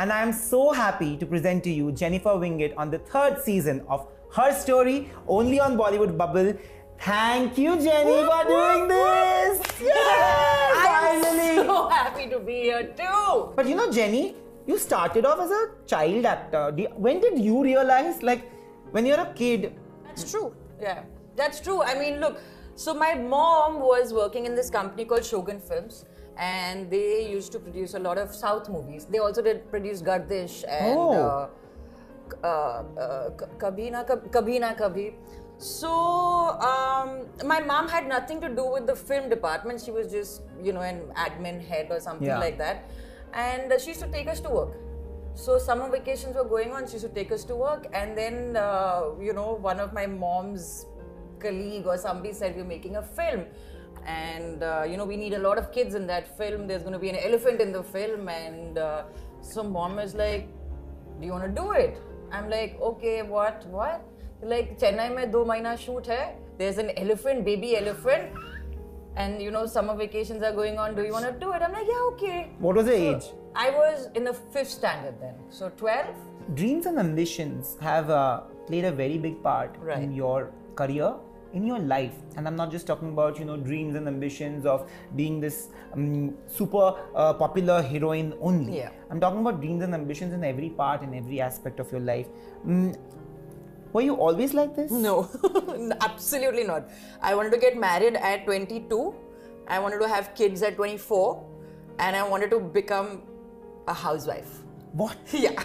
and I am so happy to present to you Jeinefer Wingett on the 3rd season of Her Story, only on Bollywood Bubble. Thank you, Jenny, for doing this! Yes! Finally! I'm so happy to be here too! But you know, Jenny, you started off as a child actor. When did you realize, like, when you're a kid? That's true, yeah. That's true. I mean, look, so my mom was working in this company called Shogun Films, and they used to produce a lot of South movies. They also did produce Gardish and Kabhi Na Kabhi. So my mom had nothing to do with the film department. She was just, you know, an admin head or something like that. And she used to take us to work. So summer vacations were going on, she used to take us to work. And then, you know, one of my mom's colleague or somebody said, we're making a film. And, you know, we need a lot of kids in that film. There's going to be an elephant in the film. And so mom was like, do you want to do it? I'm like, okay, what? Like, Chennai mein 2 mahina shoot hai. There's an elephant, baby elephant. And you know, summer vacations are going on. Do you want to do it? I'm like, yeah, okay. What was the age? I was in the 5th standard then. So 12. Dreams and ambitions have played a very big part in your career, in your life. And I'm not just talking about, you know, dreams and ambitions of being this super popular heroine only. Yeah. I'm talking about dreams and ambitions in every part, in every aspect of your life. Were you always like this? No, absolutely not. I wanted to get married at 22. I wanted to have kids at 24. And I wanted to become a housewife. What? Yeah.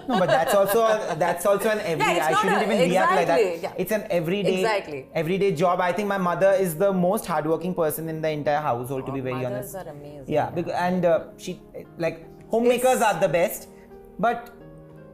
No, but that's also an everyday. I shouldn't even react like that. Yeah. It's an everyday job. I think my mother is the most hardworking person in the entire household, to be very honest. Mothers are amazing. Yeah, and she, like, homemakers are the best. But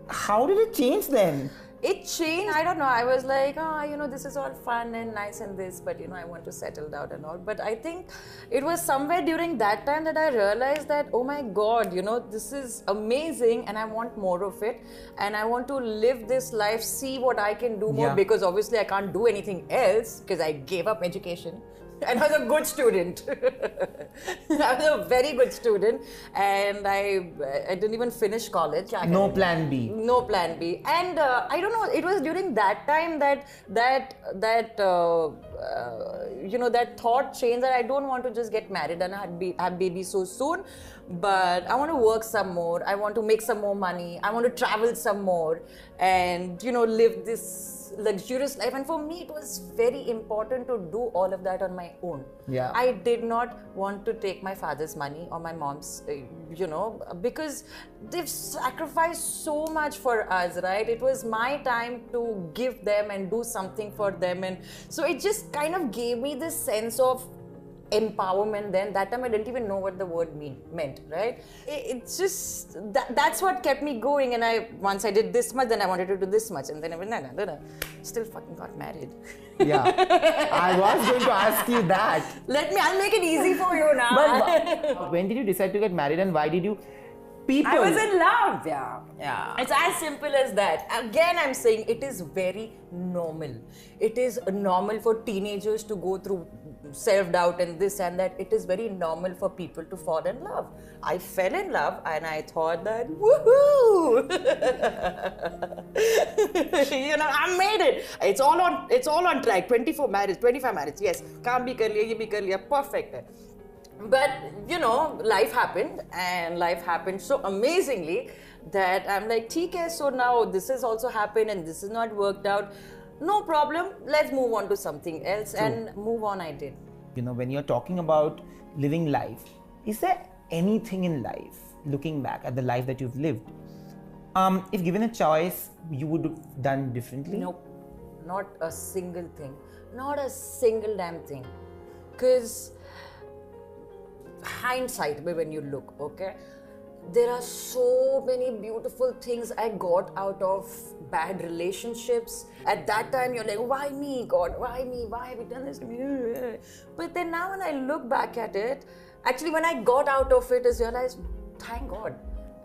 how did it change then? It changed. I don't know. I was like, you know, this is all fun and nice and this, but you know, I want to settle down and all. But I think it was somewhere during that time that I realized that, oh my God, you know, this is amazing and I want more of it. And I want to live this life, see what I can do more, because obviously I can't do anything else because I gave up education. And I was a good student. I was a very good student, and I didn't even finish college. No plan B. No plan B. And I don't know. It was during that time that you know, that thought changed that I don't want to just get married and have babies so soon, but I want to work some more. I want to make some more money. I want to travel some more, and you know, live this luxurious life. And for me, it was very important to do all of that on my own. Yeah. I did not want to take my father's money or my mom's, you know, because they've sacrificed so much for us, right? It was my time to give them and do something for them. And so it just kind of gave me this sense of empowerment. Then that time I didn't even know what the word meant, right? It's just that's what kept me going. And once I did this much, then I wanted to do this much, and then I went, no, still fucking got married. Yeah, I was going to ask you that. I'll make it easy for you now. But when did you decide to get married, and why did you? I was in love, yeah. It's as simple as that. Again, I'm saying it is very normal. It is normal for teenagers to go through self-doubt and this and that. It is very normal for people to fall in love. I fell in love and I thought that, woohoo! You know, I made it. It's all on track. 25 marriage. Yes. Kaam bhi kar liya, ye bhi kar liya. Perfect. But you know, life happened, and life happened so amazingly that I'm like, theek hai, so now this has also happened and this is not worked out. No problem, let's move on to something else. True. And move on I did. You know, when you're talking about living life, is there anything in life, looking back at the life that you've lived, if given a choice, you would have done differently? Nope, not a single thing. Not a single damn thing. Because hindsight, when you look, okay, there are so many beautiful things I got out of bad relationships. At that time, you're like, why me, God? Why me? Why have you done this to me? But then now when I look back at it, actually when I got out of it, I realized, thank God.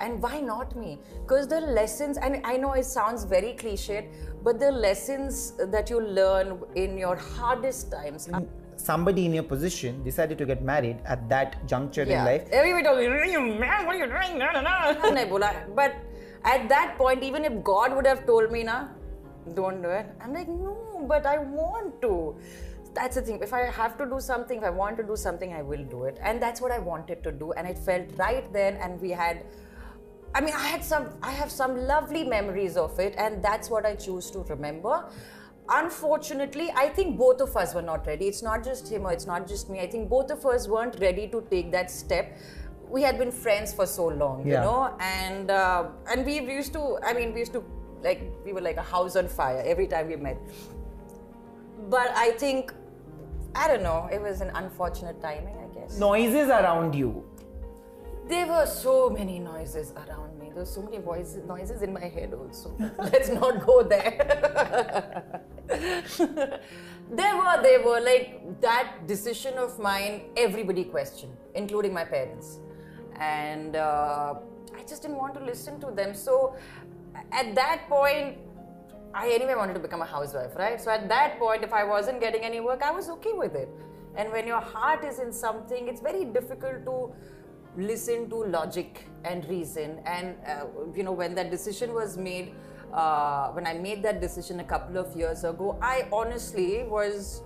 And why not me? Because the lessons, and I know it sounds very cliched, but the lessons that you learn in your hardest times. somebody in your position decided to get married at that juncture in life. Everybody told me, man, what are you doing? No. But at that point, even if God would have told me, na, don't do it, I'm like, no, but I want to. That's the thing. If I have to do something, if I want to do something, I will do it. And that's what I wanted to do. And it felt right then. And we had, I mean, I have some lovely memories of it. And that's what I choose to remember. Unfortunately, I think both of us were not ready. It's not just him or it's not just me. I think both of us weren't ready to take that step. We had been friends for so long, you know, and we used to, like, we were like a house on fire every time we met. But I think, I don't know, it was an unfortunate timing, I guess. Noises around you. There were so many noises around me. There were so many noises in my head also. Let's not go there. They were like that decision of mine, everybody questioned, including my parents. And I just didn't want to listen to them. So at that point, I anyway wanted to become a housewife, right? So at that point, if I wasn't getting any work, I was okay with it. And when your heart is in something, it's very difficult to listen to logic and reason. And you know, when that decision was made, when I made that decision a couple of years ago, I honestly was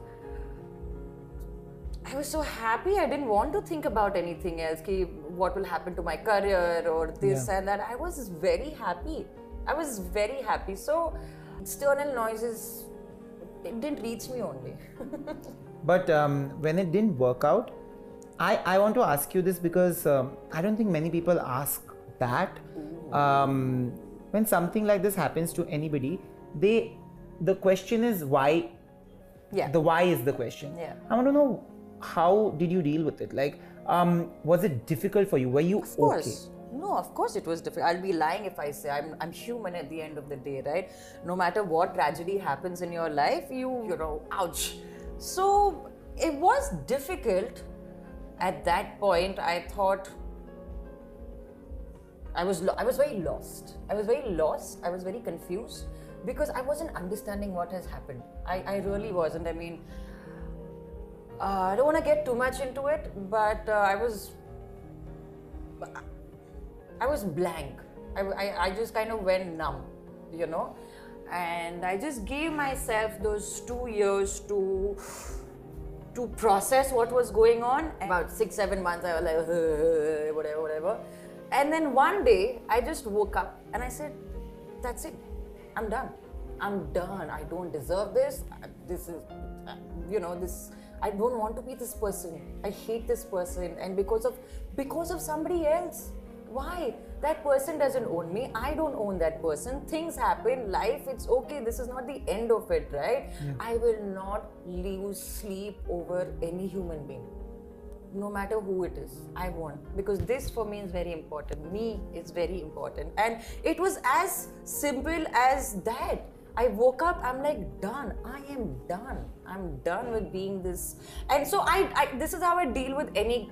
so happy. I didn't want to think about anything else, what will happen to my career or this and that. I was very happy. So external noises, it didn't reach me only. But when it didn't work out, I want to ask you this because I don't think many people ask that. When something like this happens to anybody, the question is why. Yeah. The why is the question. Yeah. I want to know, how did you deal with it? Like, was it difficult for you? Were you Of course. Okay? No, of course it was difficult. I'll be lying if I say I'm human at the end of the day, right? No matter what tragedy happens in your life, you know, ouch. So it was difficult. At that point, I thought I was very lost. I was very confused because I wasn't understanding what has happened. I really wasn't. I mean, I don't want to get too much into it, but I was blank. I just kind of went numb, you know, and I just gave myself those 2 years to process what was going on. About 6-7 months, I was like, whatever. And then one day, I just woke up and I said, that's it. I'm done. I don't deserve this. This is, you know, this. I don't want to be this person. I hate this person. And because of somebody else. Why? That person doesn't own me. I don't own that person. Things happen. Life, it's okay. This is not the end of it, right? Yeah. I will not lose sleep over any human being. No matter who it is, I won't. Because this for me is very important. Me is very important. And it was as simple as that. I woke up, I'm like, done. I am done. I'm done with being this. And so this is how I deal with any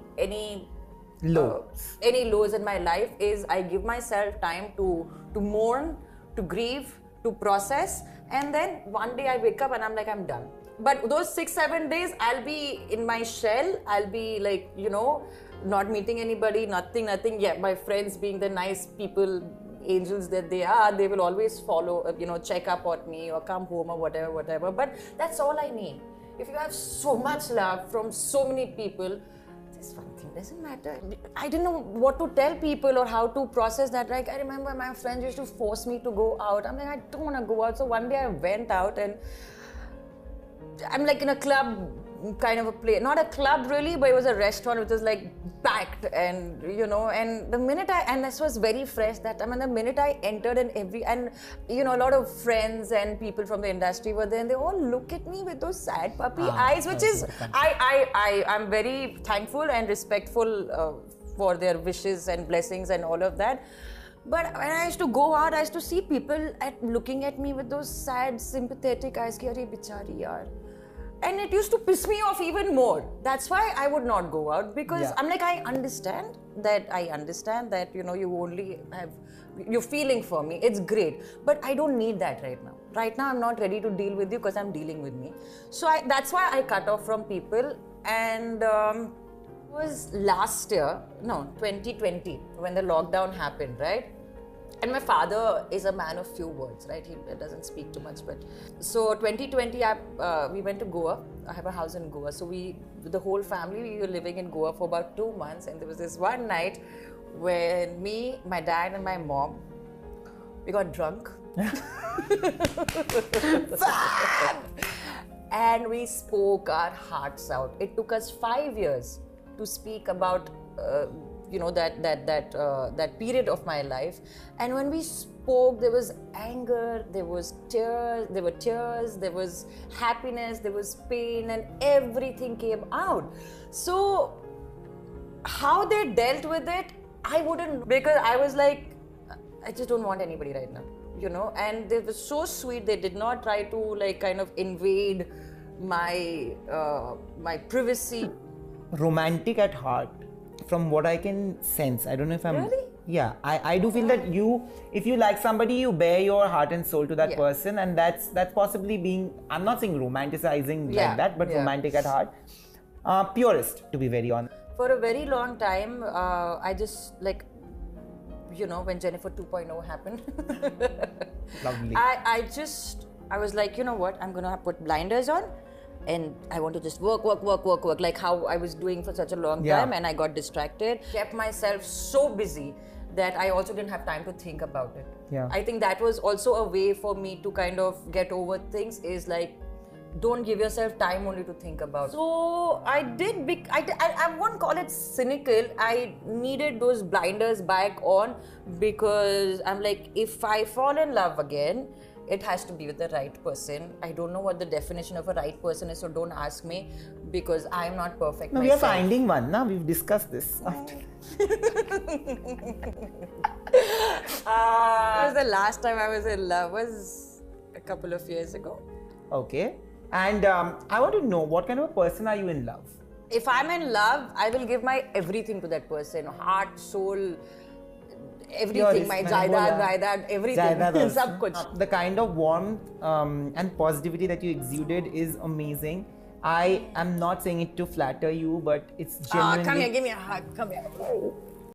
lows in my life. Is I give myself time to mourn, to grieve, to process, and then one day I wake up and I'm like, I'm done. But those 6-7 days, I'll be in my shell. I'll be like, you know, not meeting anybody, nothing. Yeah, my friends being the nice people, angels that they are, they will always follow, you know, check up on me or come home or whatever. But that's all I need. If you have so much love from so many people, this one thing doesn't matter. I didn't know what to tell people or how to process that. Like, I remember my friends used to force me to go out. I'm like, I don't want to go out. So one day I went out and I'm like in a club kind of a place, not a club really, but it was a restaurant which was like packed, and you know, and the minute and this was very fresh that time, and the minute I entered and you know, a lot of friends and people from the industry were there, and they all look at me with those sad puppy eyes, which is, I'm very thankful and respectful for their wishes and blessings and all of that. But when I used to go out, I used to see people looking at me with those sad, sympathetic eyes. Ki, "Arey, bichari yaar." And it used to piss me off even more. That's why I would not go out, because I'm like, I understand that, you know, you only have, you're feeling for me. It's great. But I don't need that right now. Right now, I'm not ready to deal with you because I'm dealing with me. So that's why I cut off from people. And it was last year, no, 2020, when the lockdown happened, right? And my father is a man of few words, right? He doesn't speak too much, but... So 2020, we went to Goa. I have a house in Goa. So the whole family, we were living in Goa for about 2 months. And there was this one night when me, my dad and my mom, we got drunk. And we spoke our hearts out. It took us 5 years to speak about you know, that period of my life. And when we spoke, there was anger, there was tears, there was happiness, there was pain, and everything came out. So how they dealt with it, I wouldn't, because I was like, I just don't want anybody right now, you know. And they were so sweet. They did not try to like kind of invade my my privacy. Romantic at heart. From what I can sense, I don't know if I'm... Really? Yeah, I do feel that if you like somebody, you bare your heart and soul to that person, and that's possibly being, I'm not saying romanticizing like that, but romantic at heart. Purist, to be very honest. For a very long time, I just like, you know, when Jeenifer 2.0 happened, Lovely. I was like, you know what, I'm gonna put blinders on. And I want to just work, like how I was doing for such a long time, and I got distracted. Kept myself so busy that I also didn't have time to think about it. Yeah. I think that was also a way for me to kind of get over things, is like, don't give yourself time only to think about it. So I did, I won't call it cynical. I needed those blinders back on, because I'm like, if I fall in love again, it has to be with the right person. I don't know what the definition of a right person is, so don't ask me, because I'm not perfect myself. We are finding one now. We've discussed this. The last time I was in love was a couple of years ago. Okay. And I want to know, what kind of a person are you in love? If I'm in love, I will give my everything to that person. Heart, soul, everything, my jaidad, everything, sab kuch. The kind of warmth and positivity that you exuded is amazing. I am not saying it to flatter you, but it's genuinely... Come here, give me a hug, come here.